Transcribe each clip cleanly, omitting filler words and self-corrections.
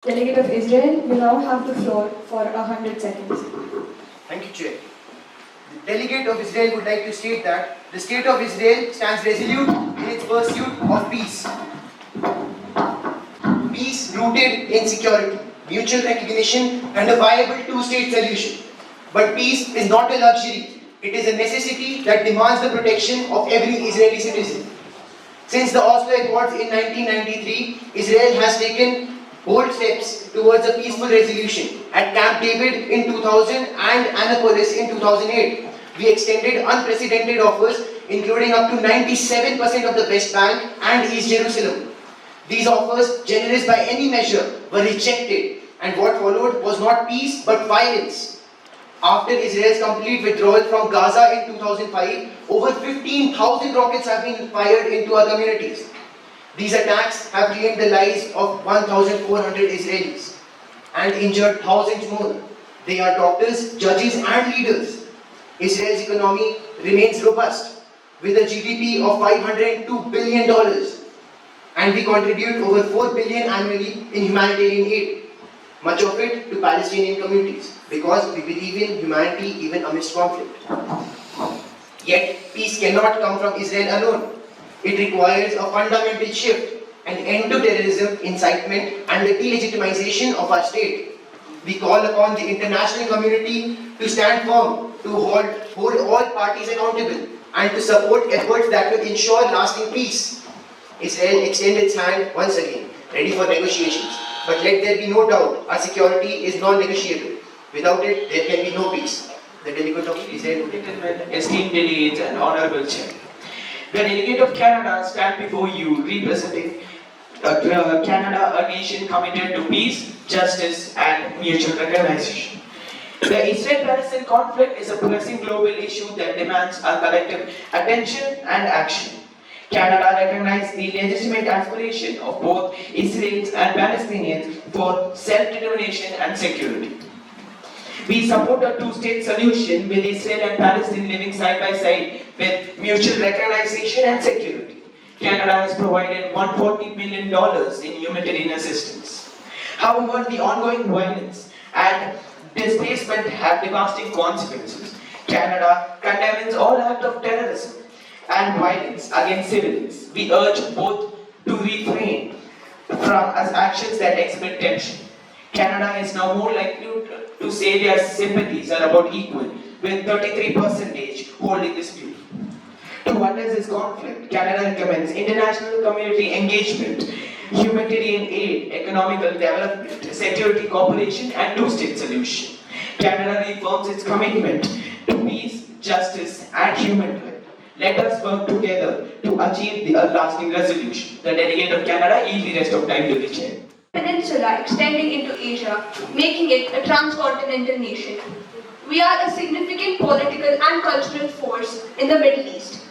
Delegate of Israel, you now have the floor for 100 seconds. Thank you, Chair. The delegate of Israel would like to state that the state of Israel stands resolute in its pursuit of peace. Peace rooted in security, mutual recognition, and a viable two-state solution. But peace is not a luxury. It is a necessity that demands the protection of every Israeli citizen. Since the Oslo Accords in 1993, Israel has taken bold steps towards a peaceful resolution. At Camp David in 2000 and Annapolis in 2008, we extended unprecedented offers, including up to 97% of the West Bank and East Jerusalem. These offers, generous by any measure, were rejected, and what followed was not peace but violence. After Israel's complete withdrawal from Gaza in 2005, over 15,000 rockets have been fired into our communities. These attacks have claimed the lives of 1,400 Israelis and injured thousands more. They are doctors, judges, and leaders. Israel's economy remains robust with a GDP of $502 billion, and we contribute over $4 billion annually in humanitarian aid, much of it to Palestinian communities, because we believe in humanity even amidst conflict. Yet, peace cannot come from Israel alone. It requires a fundamental shift, an end to terrorism, incitement, and the delegitimization of our state. We call upon the international community to stand firm, to hold all parties accountable, and to support efforts that will ensure lasting peace. Israel extends its hand once again, ready for negotiations. But let there be no doubt, our security is non-negotiable. Without it, there can be no peace. The delegate of Israel. Esteemed delegates and honorable chair. The delegate of Canada stands before you representing Canada, a nation committed to peace, justice, and mutual recognition. The Israel-Palestine conflict is a pressing global issue that demands our collective attention and action. Canada recognizes the legitimate aspiration of both Israelis and Palestinians for self-determination and security. We support a two-state solution with Israel and Palestine living side by side with mutual recognition and security. Canada has provided $140 million in humanitarian assistance. However, the ongoing violence and displacement have devastating consequences. Canada condemns all acts of terrorism and violence against civilians. We urge both to refrain from actions that exhibit tension. Canada is now more likely to say their sympathies are about equal, with 33% holding this view. To address this conflict, Canada recommends international community engagement, humanitarian aid, economical development, security cooperation, and two-state solution. Canada reaffirms its commitment to peace, justice, and human rights. Let us work together to achieve a lasting resolution. The delegate of Canada yields the rest of time to the chair. Peninsula extending into Asia, making it a transcontinental nation. We are a significant political and cultural force in the Middle East.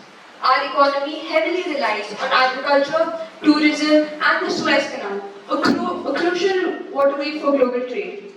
Our economy heavily relies on agriculture, tourism, and the Suez Canal, a crucial waterway for global trade.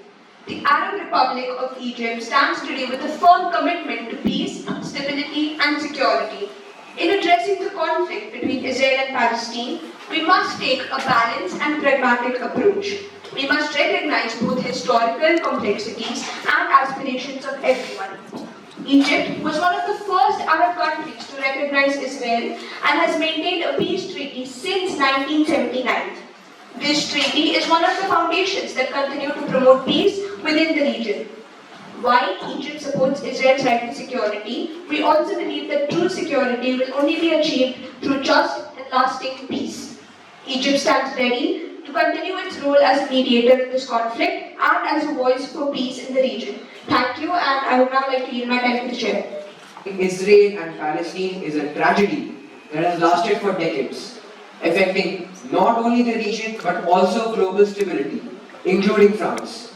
The Arab Republic of Egypt stands today with a firm commitment to peace, stability, and security. In addressing the conflict between Israel and Palestine, we must take a balanced and pragmatic approach. We must recognize both historical complexities and aspirations of everyone. Egypt was one of the first Arab countries to recognize Israel and has maintained a peace treaty since 1979. This treaty is one of the foundations that continue to promote peace within the region. While Egypt supports Israel's right to security, we also believe that true security will only be achieved through just and lasting peace. Egypt stands ready to continue its role as a mediator in this conflict and as a voice for peace in the region. Thank you, and I would now like to yield my time to the chair. Israel and Palestine is a tragedy that has lasted for decades, affecting not only the region but also global stability, including France.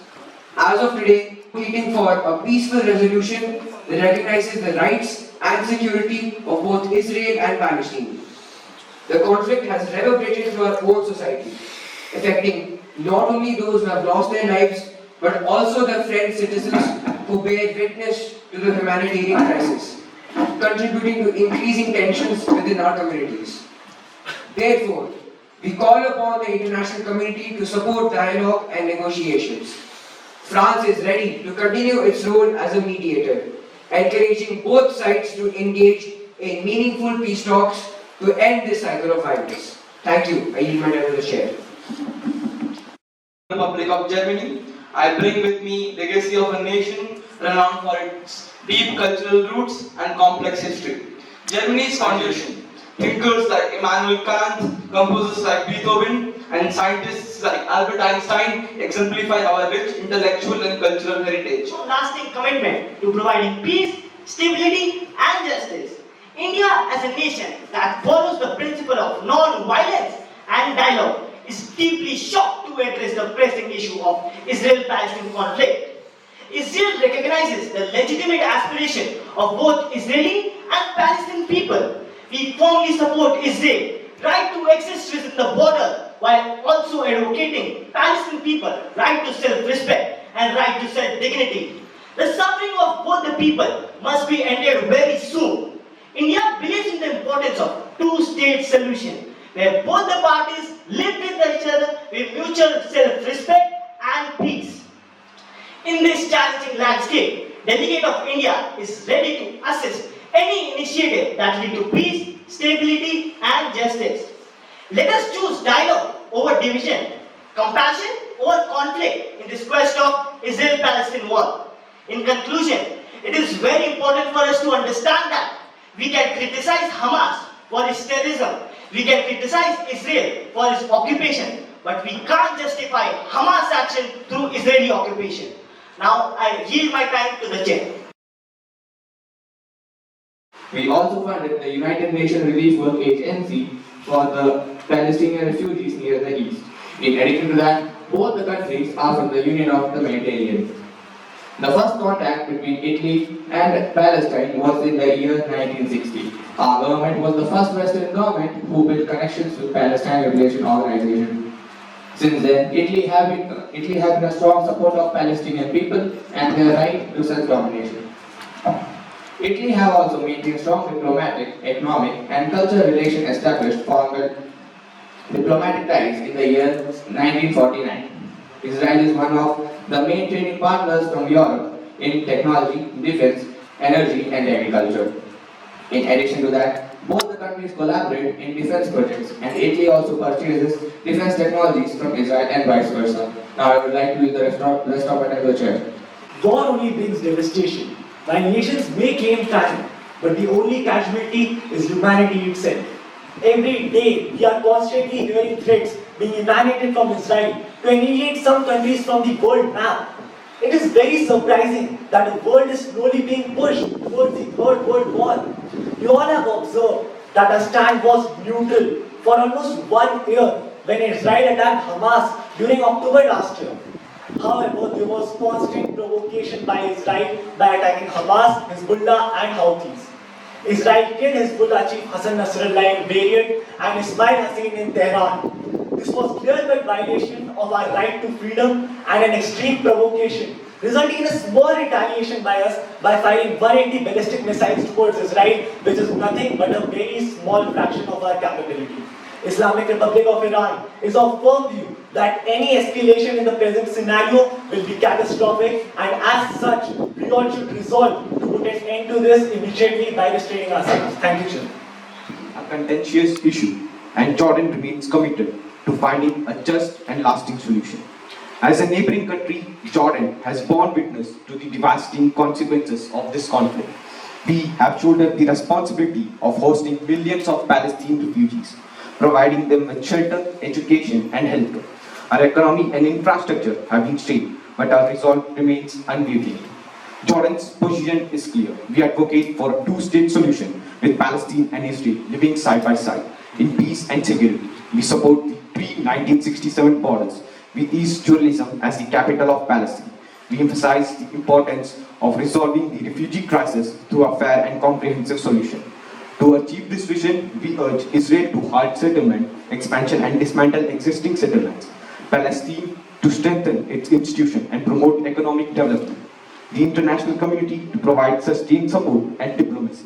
As of today, pleading for a peaceful resolution that recognizes the rights and security of both Israel and Palestine. The conflict has reverberated through our own society, affecting not only those who have lost their lives, but also the French citizens who bear witness to the humanitarian crisis, contributing to increasing tensions within our communities. Therefore, We call upon the international community to support dialogue and negotiations. France is ready to continue its role as a mediator, encouraging both sides to engage in meaningful peace talks to end this cycle of violence. Thank you. I yield my time to the chair. Republic of Germany, I bring with me legacy of a nation renowned for its deep cultural roots and complex history. Germany's foundation, thinkers like Immanuel Kant, composers like Beethoven, and scientists like Albert Einstein exemplify our rich intellectual and cultural heritage. Lasting commitment to providing peace, stability, and justice. India, as a nation that follows the principle of non-violence and dialogue, is deeply shocked to address the pressing issue of Israel-Palestine conflict. Israel recognizes the legitimate aspiration of both Israeli and Palestinian people. We firmly support Israel's right to exist within the border while also advocating Palestinian people right to self-respect and right to self-dignity. The suffering of both the people must be ended very soon. India believes in the importance of two-state solution, where both the parties live with each other with mutual self-respect and peace. In this challenging landscape, Delegate of India is ready to assist any initiative that lead to peace, stability, and justice. Let us choose dialogue over division, compassion over conflict in this quest of Israel-Palestine war. In conclusion, it is very important for us to understand that we can criticize Hamas for its terrorism, we can criticize Israel for its occupation, but we can't justify Hamas action through Israeli occupation. Now I yield my time to the chair. We also funded the United Nations Relief Work Agency for the Palestinian refugees near the east. In addition to that, both the countries are from the Union of the Mediterranean. The first contact between Italy and Palestine was in the year 1960. Our government was the first Western government who built connections with Palestine Liberation Organization. Since then, Italy have been a strong supporter of Palestinian people and their right to self-domination. Italy have also maintained strong diplomatic, economic, and cultural relations established following diplomatic ties in the year 1949. Israel is one of the main trading partners from Europe in technology, defense, energy, and agriculture. In addition to that, both the countries collaborate in defense projects, and Italy also purchases defense technologies from Israel and vice versa. Now I would like to use the rest of my time to chair. War only brings devastation. While nations may claim time, but the only casualty is humanity itself. Every day, we are constantly hearing threats being emanated from Israel to annihilate some countries from the world map. It is very surprising that the world is slowly being pushed towards the Third World War. We all have observed that our stand was neutral for almost 1 year when Israel attacked Hamas during October last year. However, there was constant provocation by Israel by attacking Hamas, Hezbollah and Houthis. Israel killed Hezbollah chief Hassan Nasrallah in Beirut and Ismail Hassan in Tehran. This was clear-cut violation of our right to freedom and an extreme provocation, resulting in a small retaliation by us by firing 180 ballistic missiles towards Israel, which is nothing but a very small fraction of our capability. Islamic Republic of Iran is of firm view that any escalation in the present scenario will be catastrophic, and as such, we all should resolve to put an end to this immediately by restraining ourselves. Thank you, Chair. A contentious issue, and Jordan remains committed to finding a just and lasting solution. As a neighboring country, Jordan has borne witness to the devastating consequences of this conflict. We have shouldered the responsibility of hosting millions of Palestinian refugees, providing them with shelter, education, and healthcare. Our economy and infrastructure have been strained, but our resolve remains unwavering. Jordan's position is clear. We advocate for a two-state solution with Palestine and Israel living side by side in peace and security. We support the pre-1967 borders with East Jerusalem as the capital of Palestine. We emphasize the importance of resolving the refugee crisis through a fair and comprehensive solution. To achieve this vision, we urge Israel to halt settlement, expansion and dismantle existing settlements, Palestine to strengthen its institution and promote economic development, the international community to provide sustained support and diplomacy.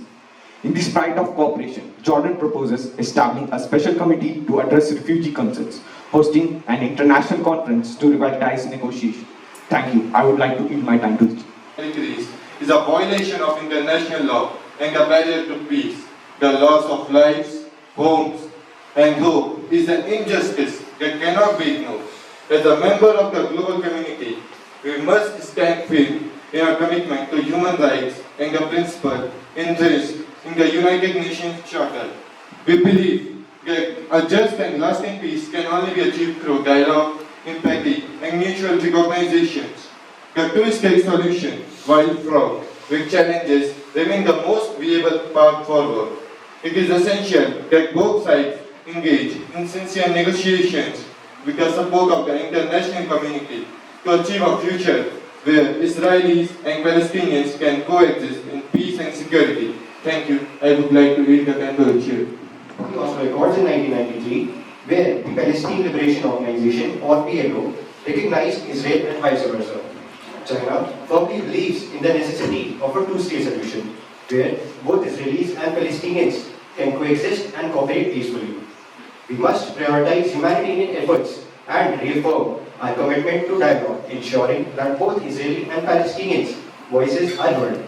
In the spirit of cooperation, Jordan proposes establishing a special committee to address refugee concerns, hosting an international conference to revitalize negotiation. Thank you. I would like to yield my time to the Increase is a violation of international law and a barrier to peace. The loss of lives, homes, and hope is an injustice that cannot be ignored. As a member of the global community, we must stand firm in our commitment to human rights and the principle enshrined in the United Nations Charter. We believe that a just and lasting peace can only be achieved through dialogue, empathy, and mutual recognitions. The two-state solution, while fraught with challenges, remains the most viable path forward. It is essential that both sides engage in sincere negotiations with the support of the international community to achieve a future where Israelis and Palestinians can coexist in peace and security. Thank you. I would like to read the Canberra Chair. Oslo Accords in 1993, where the Palestine Liberation Organization, or PLO, recognized Israel and vice versa. China firmly believes in the necessity of a two-state solution, where both Israelis and Palestinians can coexist and cooperate peacefully. We must prioritize humanitarian efforts and reaffirm our commitment to dialogue, ensuring that both Israeli and Palestinians' voices are heard.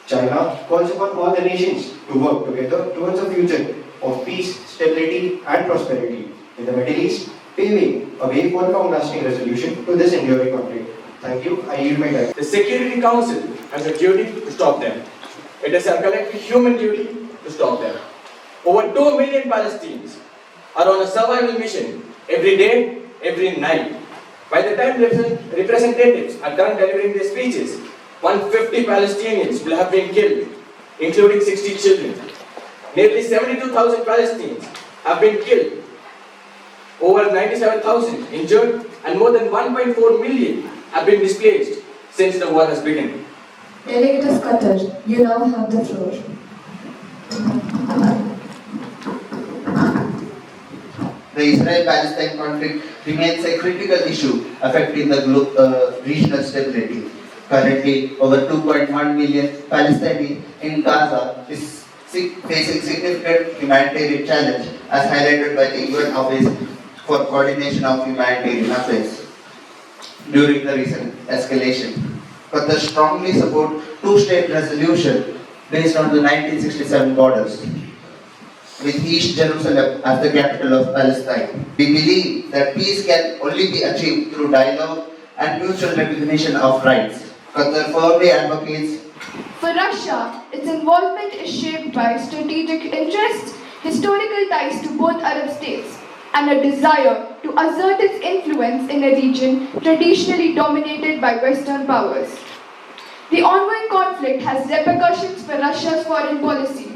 China calls upon all the nations to work together towards a future of peace, stability, and prosperity in the Middle East, paving a way for long-lasting resolution to this enduring conflict. Thank you. I yield my time. The Security Council has a duty to stop them. It is our collective human duty to stop them. Over 2 million Palestinians are on a survival mission every day, every night. By the time representatives are done delivering their speeches, 150 Palestinians will have been killed, including 60 children. Nearly 72,000 Palestinians have been killed, over 97,000 injured, and more than 1.4 million have been displaced since the war has begun. Delegate of Qatar, you now have the floor. The Israel-Palestine conflict remains a critical issue affecting the regional stability. Currently, over 2.1 million Palestinians in Gaza is facing significant humanitarian challenge, as highlighted by the UN Office for Coordination of Humanitarian Affairs during the recent escalation. Qatar strongly support two-state resolution based on the 1967 borders, with East Jerusalem as the capital of Palestine. We believe that peace can only be achieved through dialogue and mutual recognition of rights. Qatar firmly advocates. For Russia, its involvement is shaped by strategic interests, historical ties to both Arab states, and a desire to assert its influence in a region traditionally dominated by Western powers. The ongoing conflict has repercussions for Russia's foreign policy.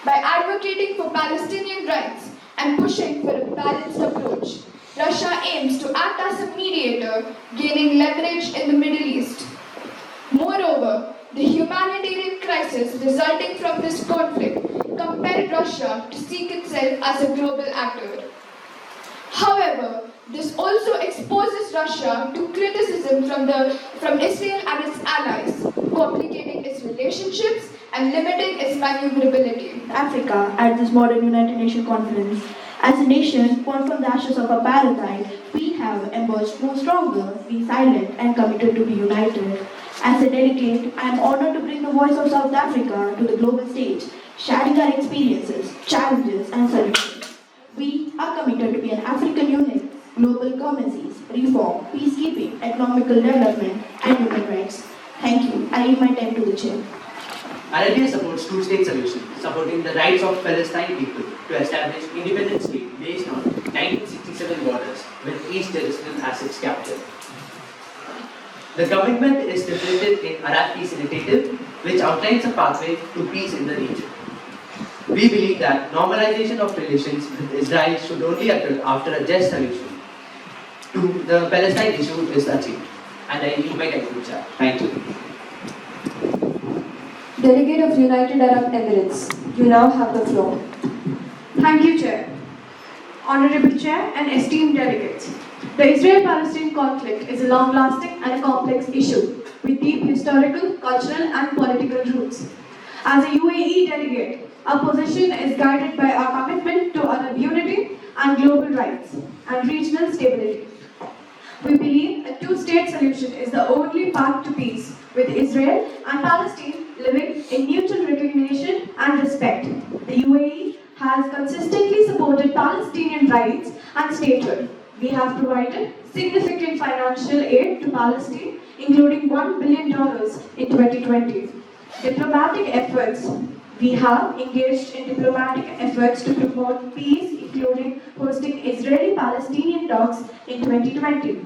By advocating for Palestinian rights and pushing for a balanced approach, Russia aims to act as a mediator, gaining leverage in the Middle East. Moreover, the humanitarian crisis resulting from this conflict compelled Russia to seek itself as a global actor. However, this also exposes Russia to criticism from Israel and its allies, complicating its relationships and limiting its maneuverability. Africa at this modern United Nations conference. As a nation born from the ashes of apartheid, we have emerged more stronger, be silent and committed to be united. As a delegate, I am honored to bring the voice of South Africa to the global stage, sharing our experiences, challenges and solutions. We are committed to be an African unit, global commerce, reform, peacekeeping, economical development and human rights. Thank you. I leave my time to the chair. Arabia supports two-state solution, supporting the rights of Palestine people to establish independent state based on 1967 borders with East Jerusalem as its capital. The commitment is reflected in Arab Peace Initiative, which outlines a pathway to peace in the region. We believe that normalization of relations with Israel should only occur after a just solution to the Palestine issue is achieved. And I leave my time to chat. Thank you. Delegate of United Arab Emirates, you now have the floor. Thank you, Chair. Honorable Chair and esteemed delegates, the Israel-Palestine conflict is a long-lasting and a complex issue with deep historical, cultural and political roots. As a UAE delegate, Our position is guided by our commitment to Arab unity and global rights and regional stability. We believe a two-state solution is the only path to peace, with Israel and Palestine living in mutual recognition and respect. The UAE has consistently supported Palestinian rights and statehood. We have provided significant financial aid to Palestine, including $1 billion in 2020. Diplomatic efforts. We have engaged in diplomatic efforts to promote peace, including hosting Israeli-Palestinian talks in 2020.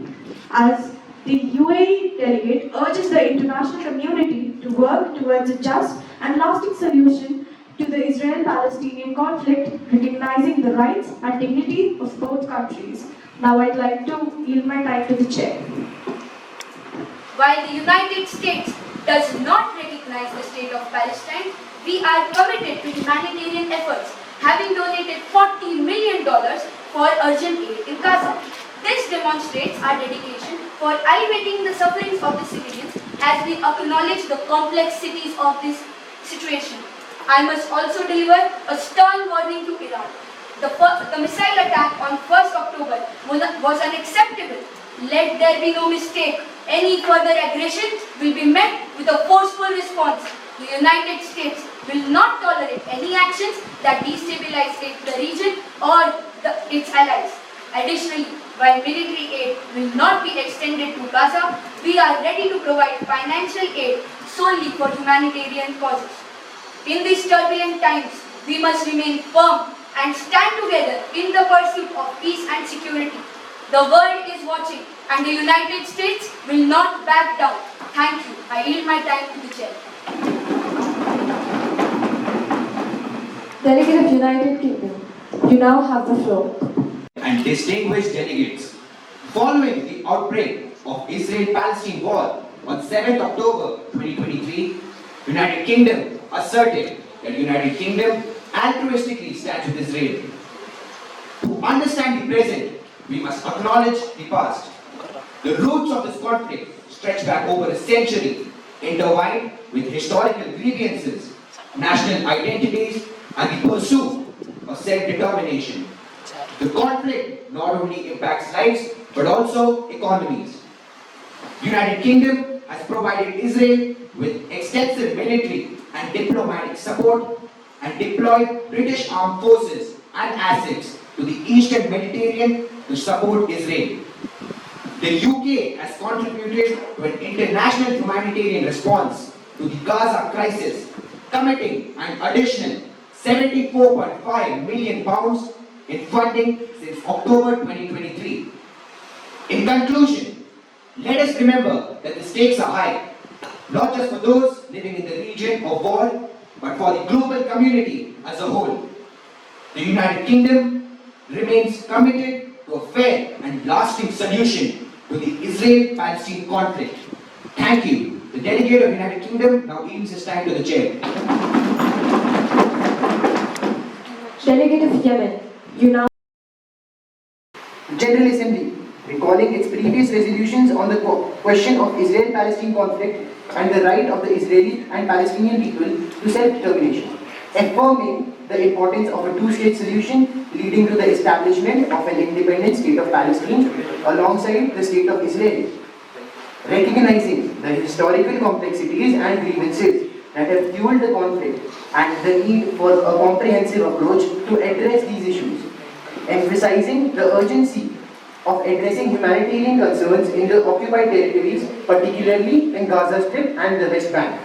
As the UAE delegate urges the international community to work towards a just and lasting solution to the Israel-Palestinian conflict, recognizing the rights and dignity of both countries. Now I'd like to yield my time to the chair. While the United States does not recognize the state of Palestine, we are committed to humanitarian efforts, having donated $40 million for urgent aid in Gaza. This demonstrates our dedication for alleviating the sufferings of the civilians as we acknowledge the complexities of this situation. I must also deliver a stern warning to Iran. The missile attack on 1st October was unacceptable. Let there be no mistake. Any further aggression will be met with a forceful response. The United States will not tolerate any actions that destabilize the region or its allies. Additionally, while military aid will not be extended to Gaza, we are ready to provide financial aid solely for humanitarian causes. In these turbulent times, we must remain firm and stand together in the pursuit of peace and security. The world is watching and the United States will not back down. Thank you. I yield my time to the chair. Delegate of United Kingdom, you now have the floor. And distinguished delegates, following the outbreak of Israel-Palestine war on 7th October 2023, United Kingdom asserted that United Kingdom altruistically stands with Israel. To understand the present, we must acknowledge the past. The roots of this conflict stretch back over a century, intertwined with historical grievances, national identities, and the pursuit of self-determination. The conflict not only impacts lives, but also economies. The United Kingdom has provided Israel with extensive military and diplomatic support and deployed British armed forces and assets to the Eastern Mediterranean to support Israel. The UK has contributed to an international humanitarian response to the Gaza crisis, committing an additional £74.5 million in funding since October 2023. In conclusion, let us remember that the stakes are high, not just for those living in the region of war, but for the global community as a whole. The United Kingdom remains committed to a fair and lasting solution to the Israel-Palestine conflict. Thank you. The delegate of United Kingdom now yields his time to the chair. Delegate of Yemen, you now. General Assembly, recalling its previous resolutions on the question of Israel-Palestine conflict and the right of the Israeli and Palestinian people to self-determination, affirming the importance of a two-state solution leading to the establishment of an independent state of Palestine alongside the state of Israel, recognizing the historical complexities and grievances that have fueled the conflict and the need for a comprehensive approach to address these issues, emphasizing the urgency of addressing humanitarian concerns in the occupied territories, particularly in Gaza Strip and the West Bank,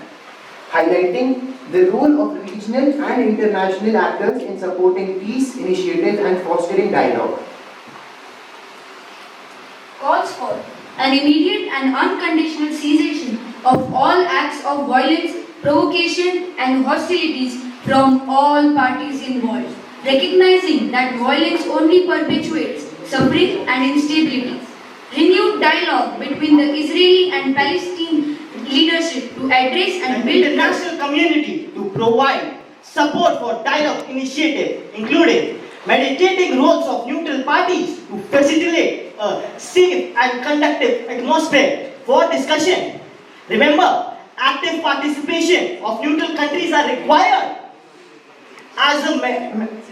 highlighting the role of regional and international actors in supporting peace initiatives and fostering dialogue. Calls for an immediate and unconditional cessation of all acts of violence, provocation and hostilities from all parties involved, recognizing that violence only perpetuates suffering and instability. Renewed dialogue between the Israeli and Palestinian leadership to address and build international community to provide support for dialogue initiative, including meditating roles of neutral parties to facilitate a safe and conducive atmosphere for discussion. Remember, active participation of neutral countries are required. as a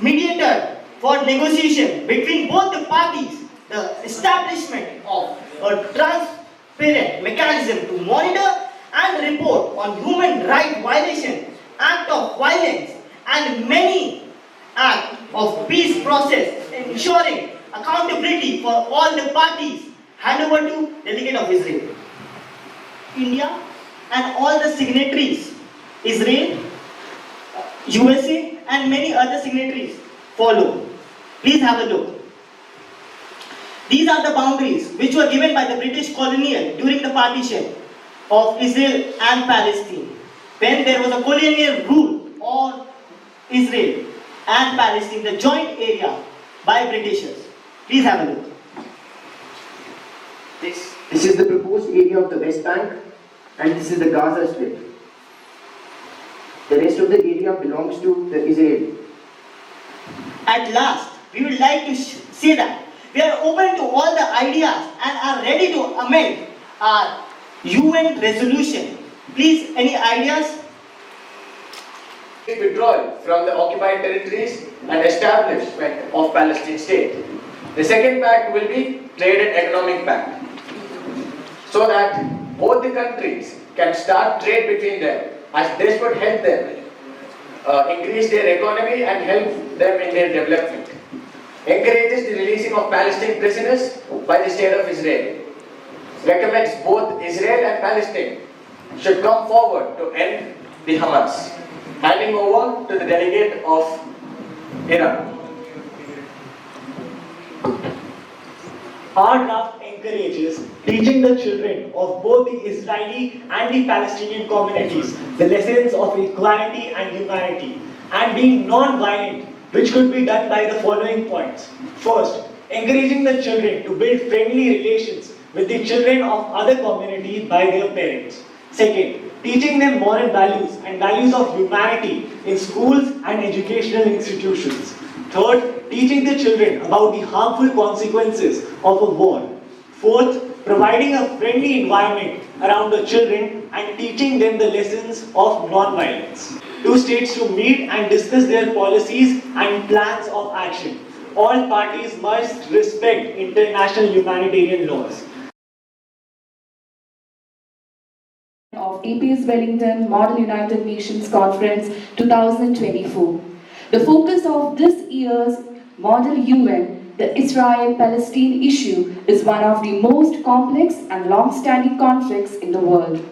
mediator for negotiation between both the parties, the establishment of a transparent mechanism to monitor and report on human right violation, act of violence, and many acts of peace process, ensuring accountability for all the parties. Hand over to Delegate of Israel. India and all the signatories, Israel, USA, and many other signatories follow. Please have a look. These are the boundaries which were given by the British colonial during the partition of Israel and Palestine. When there was a colonial rule on Israel and Palestine, the joint area by Britishers. Please have a look. This is the proposed area of the West Bank, and this is the Gaza Strip. The rest of the area belongs to the Israel. At last, we would like to say that we are open to all the ideas and are ready to amend our UN resolution. Please, any ideas? Withdrawal from the occupied territories and establishment of Palestine state. The second pact will be trade and economic pact, so that both the countries can start trade between them, as this would help them increase their economy and help them in their development. Encourages the releasing of Palestinian prisoners by the state of Israel. Recommends both Israel and Palestine should come forward to end the Hamas. Handing over to the delegate of Iran. Our draft encourages teaching the children of both the Israeli and the Palestinian communities the lessons of equality and humanity and being non-violent, which could be done by the following points. First, encouraging the children to build friendly relations with the children of other communities by their parents. Second, teaching them moral values and values of humanity in schools and educational institutions. Third, teaching the children about the harmful consequences of a war. Fourth, providing a friendly environment around the children and teaching them the lessons of non-violence. Two states to meet and discuss their policies and plans of action. All parties must respect international humanitarian laws. Of APS Wellington Model United Nations Conference 2024. The focus of this year's Model UN, the Israel-Palestine issue, is one of the most complex and long-standing conflicts in the world.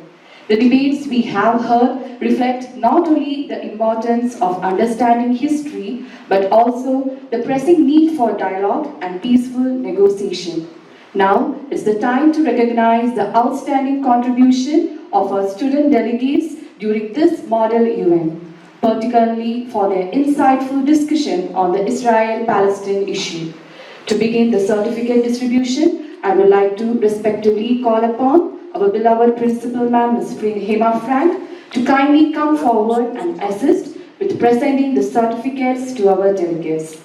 The debates we have heard reflect not only the importance of understanding history, but also the pressing need for dialogue and peaceful negotiation. Now is the time to recognize the outstanding contribution of our student delegates during this Model UN, particularly for their insightful discussion on the Israel-Palestine issue. To begin the certificate distribution, I would like to respectively call upon our beloved Principal Ma'am, Ms. Hema Frank, to kindly come forward and assist with presenting the certificates to our delegates.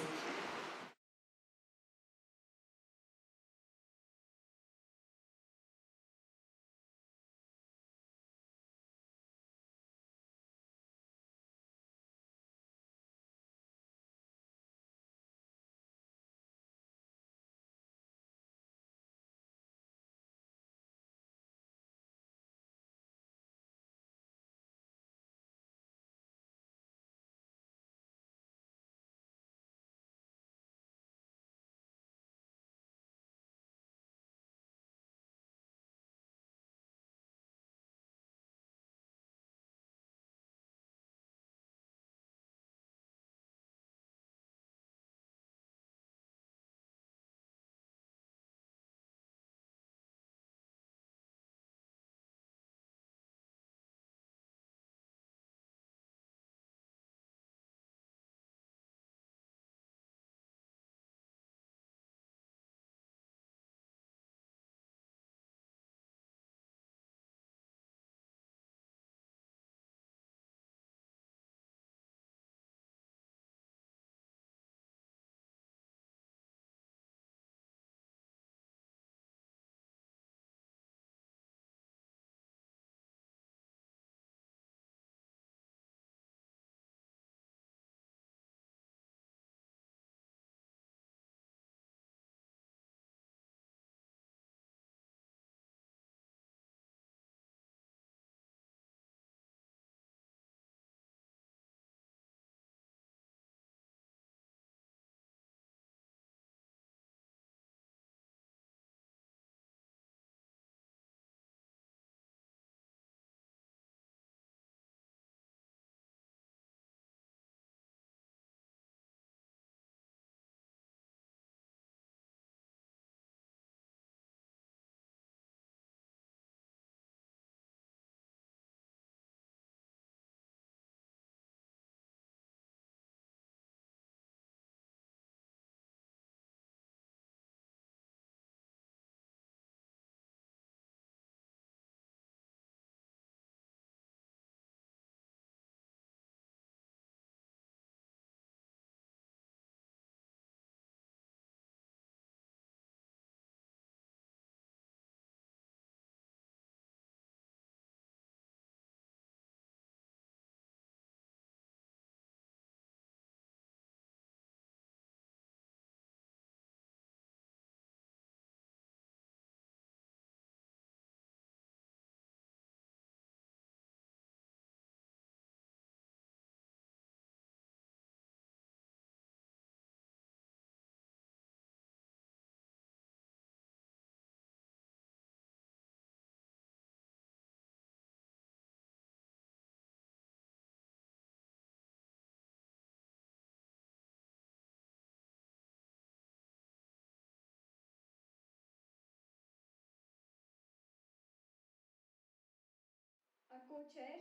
co-chair,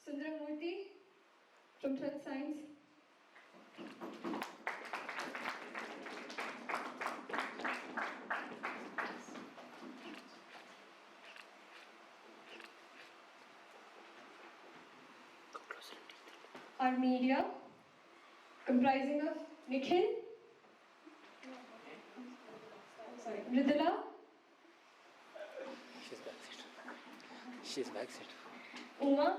Sundaramurthy from 12th Science. Our media, comprising of Nikhil, Mridula, She's backseat. Uma,